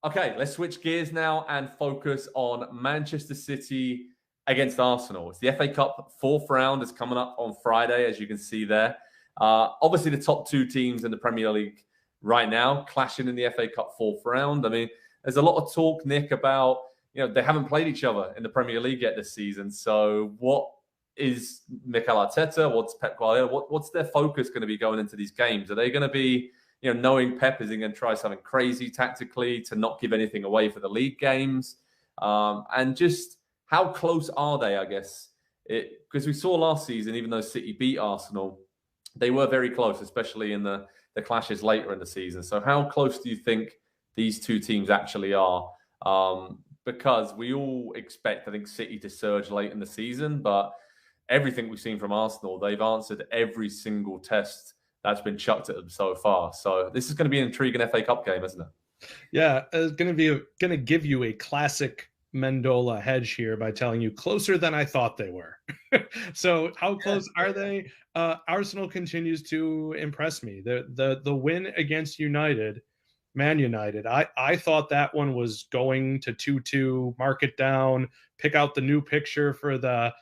Okay, let's switch gears now and focus on Manchester City against Arsenal. It's the FA Cup fourth round is coming up on Friday, as you can see there. Obviously, the top two teams in the Premier League right now clashing in the FA Cup fourth round. I mean, there's a lot of talk, Nick, about they haven't played each other in the Premier League yet this season. So, what is Mikel Arteta? What's Pep Guardiola? What's their focus going to be going into these games? Are they going to be knowing Pep is going to try something crazy tactically to not give anything away for the league games? And just how close are they, I guess? Because we saw last season, even though City beat Arsenal, they were very close, especially in the clashes later in the season. So how close do you think these two teams actually are? Because we all expect, I think, City to surge late in the season, but everything we've seen from Arsenal, they've answered every single test that's been chucked at them so far. So this is going to be an intriguing FA Cup game, isn't it? Yeah, it's going to give you a classic Mendola hedge here by telling you closer than I thought they were. So how close are they? Arsenal continues to impress me. The win against Man United, I thought that one was going to 2-2, mark it down, pick out the new picture for the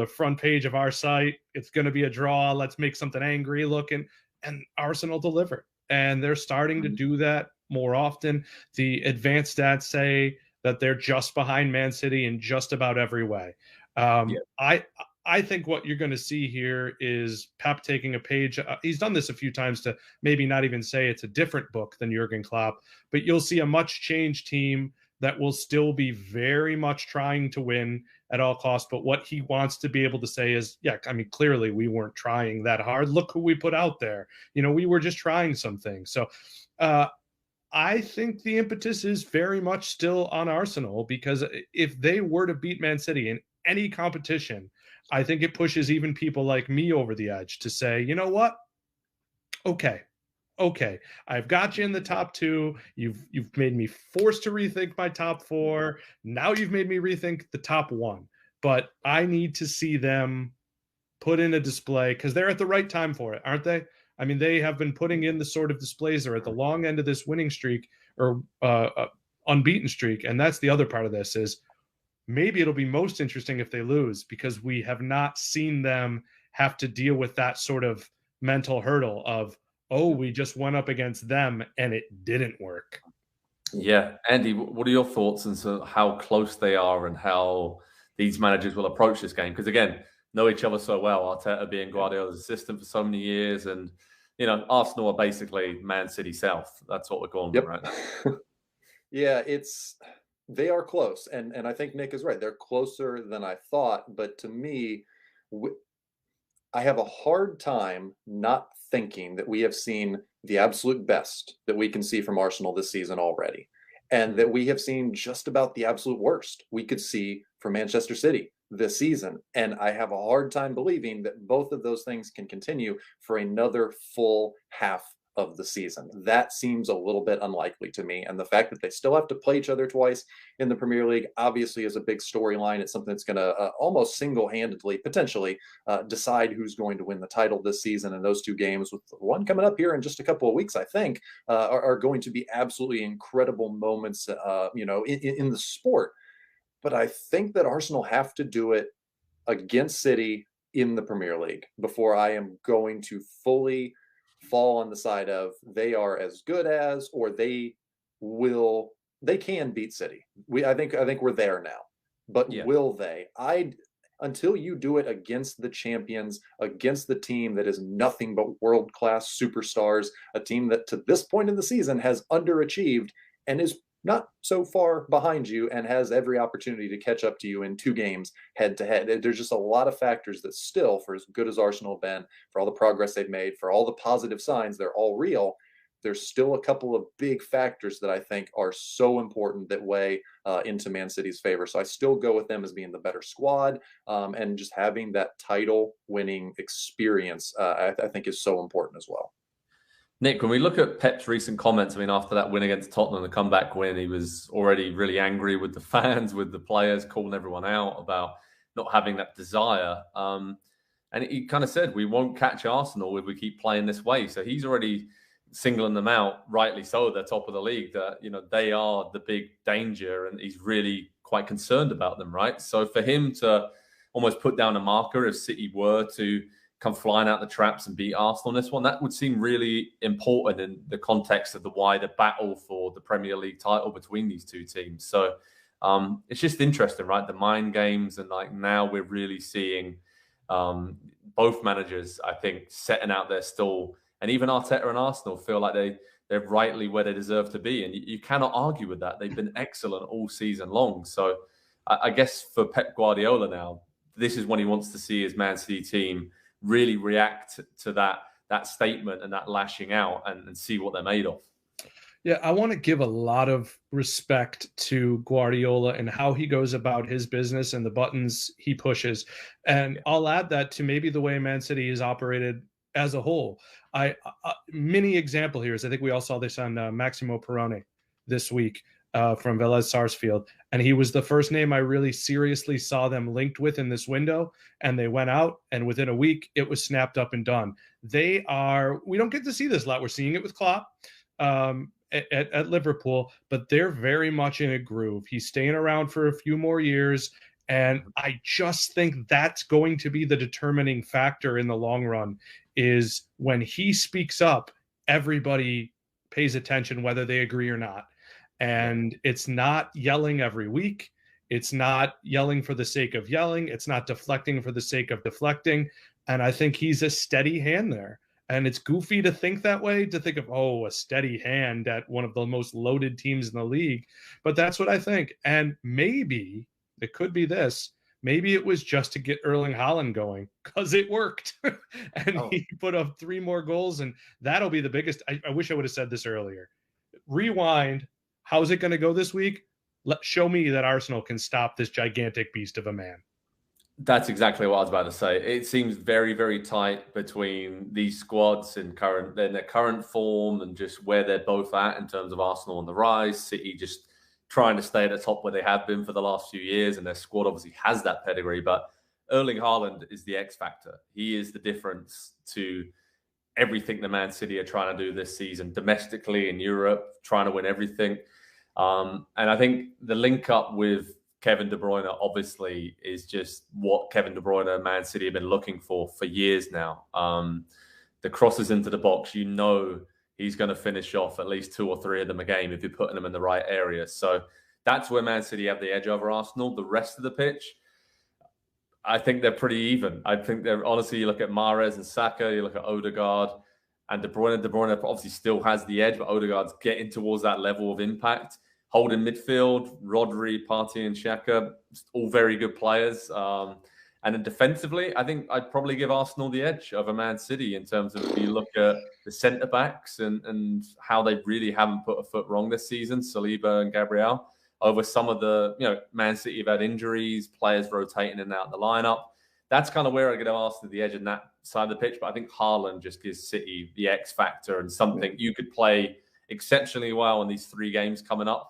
front page of our site. It's going to be a draw. Let's make something angry looking. And Arsenal delivered. And they're starting to do that more often. The advanced stats say that they're just behind Man City in just about every way. I think what you're going to see here is Pep taking a page. He's done this a few times to maybe not even say it's a different book than Jurgen Klopp, but you'll see a much changed team that will still be very much trying to win at all costs. But what he wants to be able to say is, clearly we weren't trying that hard. Look who we put out there. We were just trying some things. So I think the impetus is very much still on Arsenal, because if they were to beat Man City in any competition, I think it pushes even people like me over the edge to say, you know what? Okay, I've got you in the top two. You've made me forced to rethink my top four. Now you've made me rethink the top one. But I need to see them put in a display, because they're at the right time for it, aren't they? I mean, they have been putting in the sort of displays. They're at the long end of this winning streak, or unbeaten streak. And that's the other part of this, is maybe it'll be most interesting if they lose, because we have not seen them have to deal with that sort of mental hurdle of, we just went up against them and it didn't work. Yeah. Andy, what are your thoughts on how close they are and how these managers will approach this game? Because again, know each other so well. Arteta being Guardiola's assistant for so many years, and Arsenal are basically Man City South. That's what we're calling them right now. Yeah, they are close, and I think Nick is right. They're closer than I thought, but to me, I have a hard time not thinking that we have seen the absolute best that we can see from Arsenal this season already, and that we have seen just about the absolute worst we could see from Manchester City this season. And I have a hard time believing that both of those things can continue for another full half of the season. That seems a little bit unlikely to me. And the fact that they still have to play each other twice in the Premier League obviously is a big storyline. It's something that's going to almost single-handedly, potentially, decide who's going to win the title this season. And those two games, with one coming up here in just a couple of weeks, I think, are going to be absolutely incredible moments, in the sport. But I think that Arsenal have to do it against City in the Premier League before I am going to fully fall on the side of they are as good as, or they can beat City. I think we're there now. But will they? Until you do it against the champions, against the team that is nothing but world-class superstars, a team that to this point in the season has underachieved and is not so far behind you and has every opportunity to catch up to you in two games head to head. There's just a lot of factors that still, for as good as Arsenal have been, for all the progress they've made, for all the positive signs, they're all real. There's still a couple of big factors that I think are so important that weigh into Man City's favor. So I still go with them as being the better squad, and just having that title winning experience, I think is so important as well. Nick, when we look at Pep's recent comments, after that win against Tottenham, the comeback win, he was already really angry with the fans, with the players, calling everyone out about not having that desire. And he kind of said, we won't catch Arsenal if we keep playing this way. So he's already singling them out, rightly so. They're top of the league. That they are the big danger, and he's really quite concerned about them, right? So for him to almost put down a marker if City were to come flying out the traps and beat Arsenal on this one, that would seem really important in the context of the wider battle for the Premier League title between these two teams. So it's just interesting, right? The mind games, and like now we're really seeing both managers, I think, setting out their stall, and even Arteta and Arsenal feel like they're rightly where they deserve to be, and you cannot argue with that. They've been excellent all season long. So I guess for Pep Guardiola now, this is when he wants to see his Man City team really react to that statement and that lashing out and see what they're made of. Yeah, I want to give a lot of respect to Guardiola and how he goes about his business and the buttons he pushes. And I'll add that to maybe the way Man City is operated as a whole. Mini example here is I think we all saw this on Maximo Perrone this week from Vélez Sarsfield. And he was the first name I really seriously saw them linked with in this window. And they went out, and within a week, it was snapped up and done. We don't get to see this a lot. We're seeing it with Klopp at Liverpool, but they're very much in a groove. He's staying around for a few more years. And I just think that's going to be the determining factor in the long run, is when he speaks up, everybody pays attention, whether they agree or not. And it's not yelling every week. It's not yelling for the sake of yelling. It's not deflecting for the sake of deflecting. And I think he's a steady hand there. And it's goofy to think that way, to think of, a steady hand at one of the most loaded teams in the league. But that's what I think. And maybe it could be this. Maybe it was just to get Erling Haaland going, because it worked. He put up 3 more goals, and that'll be the biggest. I wish I would have said this earlier. Rewind. How's it going to go this week? Show me that Arsenal can stop this gigantic beast of a man. That's exactly what I was about to say. It seems very, very tight between these squads in their current form and just where they're both at in terms of Arsenal on the rise. City just trying to stay at the top where they have been for the last few years, and their squad obviously has that pedigree. But Erling Haaland is the X factor. He is the difference to everything the Man City are trying to do this season, domestically in Europe, trying to win everything. And I think the link up with Kevin De Bruyne obviously is just what Kevin De Bruyne and Man City have been looking for years now. The crosses into the box, he's going to finish off at least 2 or 3 of them a game if you're putting them in the right area. So that's where Man City have the edge over Arsenal. The rest of the pitch, I think they're pretty even. I think they're, honestly, you look at Mahrez and Saka, you look at Odegaard and De Bruyne. De Bruyne obviously still has the edge, but Odegaard's getting towards that level of impact. Holding midfield, Rodri, Partey and Xhaka, all very good players. And then defensively, I think I'd probably give Arsenal the edge over Man City in terms of, if you look at the centre-backs and how they really haven't put a foot wrong this season, Saliba and Gabriel, over some of the, Man City have had injuries, players rotating in and out of the lineup. That's kind of where I get Arsenal the edge in that side of the pitch. But I think Haaland just gives City the X factor and something you could play exceptionally well in these 3 games coming up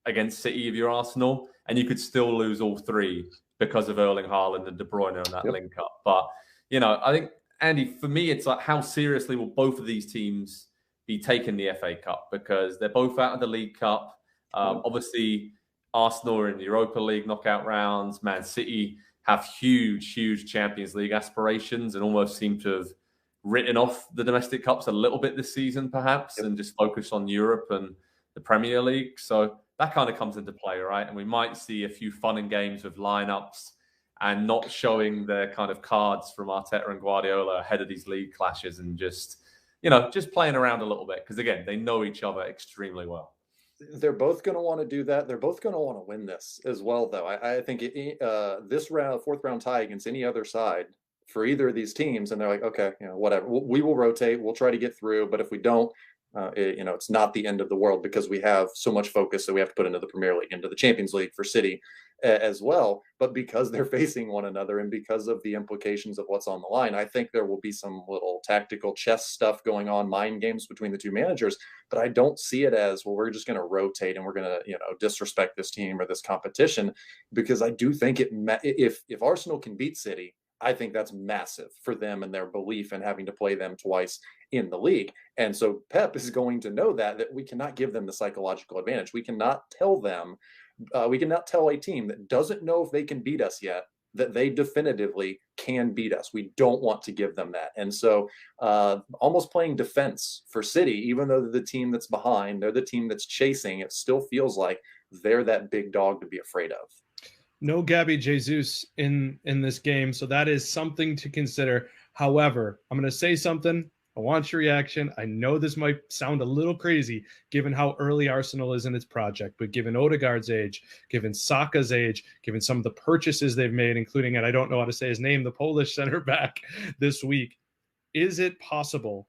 against City if you're Arsenal, and you could still lose all 3 because of Erling Haaland and De Bruyne on that link up. But, I think, Andy, for me, it's like, how seriously will both of these teams be taking the FA Cup? Because they're both out of the League Cup. Obviously, Arsenal are in the Europa League knockout rounds. Man City have huge, huge Champions League aspirations and almost seem to have written off the domestic cups a little bit this season, perhaps, and just focus on Europe and the Premier League. So that kind of comes into play, right? And we might see a few fun and games with lineups and not showing their kind of cards from Arteta and Guardiola ahead of these league clashes, and just playing around a little bit, because again, they know each other extremely well. They're both going to want to do that. They're both going to want to win this as well, though. I think this round, 4th round tie against any other side for either of these teams, and they're like, okay, whatever. We will rotate. We'll try to get through. But if we don't, it's not the end of the world, because we have so much focus that we have to put into the Premier League, into the Champions League for City as well. But because they're facing one another and because of the implications of what's on the line, I think there will be some little tactical chess stuff going on, mind games between the 2 managers. But I don't see it as, well, we're just going to rotate and we're going to, disrespect this team or this competition, because I do think if Arsenal can beat City, I think that's massive for them and their belief in having to play them twice in the league. And so Pep is going to know that we cannot give them the psychological advantage. We cannot tell them, we cannot tell a team that doesn't know if they can beat us yet that they definitively can beat us. We don't want to give them that. And so almost playing defense for City, even though they're the team that's behind, they're the team that's chasing, it still feels like they're that big dog to be afraid of. No Gabby Jesus in this game, so that is something to consider. However, I'm going to say something. I want your reaction. I know this might sound a little crazy given how early Arsenal is in its project, but given Odegaard's age, given Saka's age, given some of the purchases they've made, including, and I don't know how to say his name, the Polish center back this week, is it possible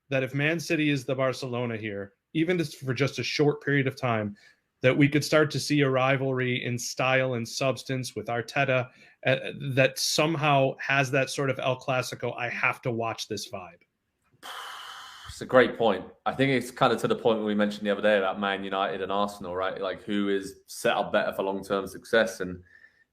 that if Man City is the Barcelona here, even for just a short period of time, that we could start to see a rivalry in style and substance with Arteta that somehow has that sort of El Clasico, I have to watch this vibe? It's a great point. I think it's kind of to the point we mentioned the other day about Man United and Arsenal, right? Like, who is set up better for long-term success? And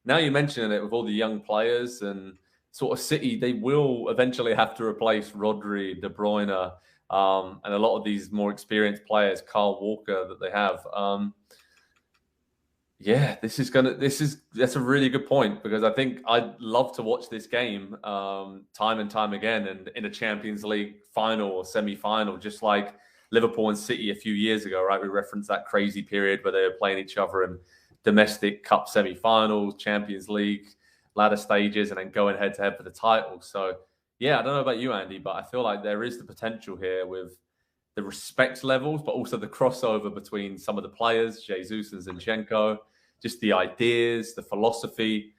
now you're mentioning it with all the young players and sort of City, they will eventually have to replace Rodri, De Bruyne, and a lot of these more experienced players, Kyle Walker, that they have. That's a really good point, because I think I'd love to watch this game time and time again, and in a Champions League final or semi-final, just like Liverpool and City a few years ago, right? We referenced that crazy period where they were playing each other in domestic cup semi-finals, Champions League, ladder stages, and then going head-to-head for the title. So, yeah, I don't know about you, Andy, but I feel like there is the potential here with the respect levels, but also the crossover between some of the players, Jesus and Zinchenko, just the ideas, the philosophy.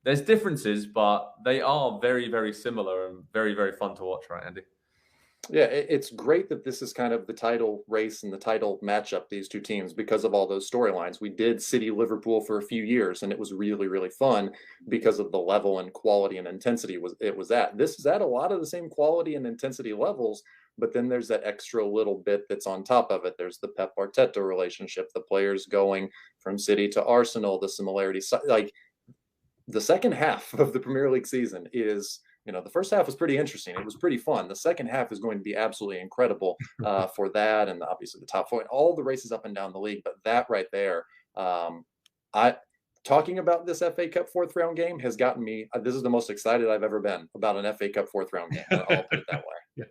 There's differences, but they are very, very similar and very, very fun to watch, right, Andy? Yeah, it's great that this is kind of the title race and the title matchup, these two teams, because of all those storylines. We did City-Liverpool for a few years, and it was really, really fun because of the level and quality and intensity it was at. This is at a lot of the same quality and intensity levels, but then there's that extra little bit that's on top of it. There's the Pep Arteta relationship, the players going from City to Arsenal, the similarities. Like, the second half of the Premier League season is, the first half was pretty interesting. It was pretty fun. The second half is going to be absolutely incredible for that, and obviously the top four, all the races up and down the league. But that right there, talking about this FA Cup fourth round game has gotten me. This is the most excited I've ever been about an FA Cup fourth round game. I'll put it that way. Yeah.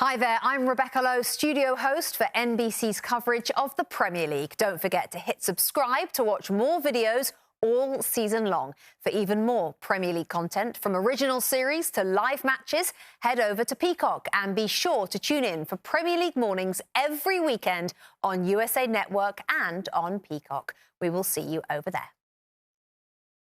Hi there, I'm Rebecca Lowe, studio host for NBC's coverage of the Premier League. Don't forget to hit subscribe to watch more videos all season long. For even more Premier League content, from original series to live matches, head over to Peacock and be sure to tune in for Premier League mornings every weekend on USA Network and on Peacock. We will see you over there.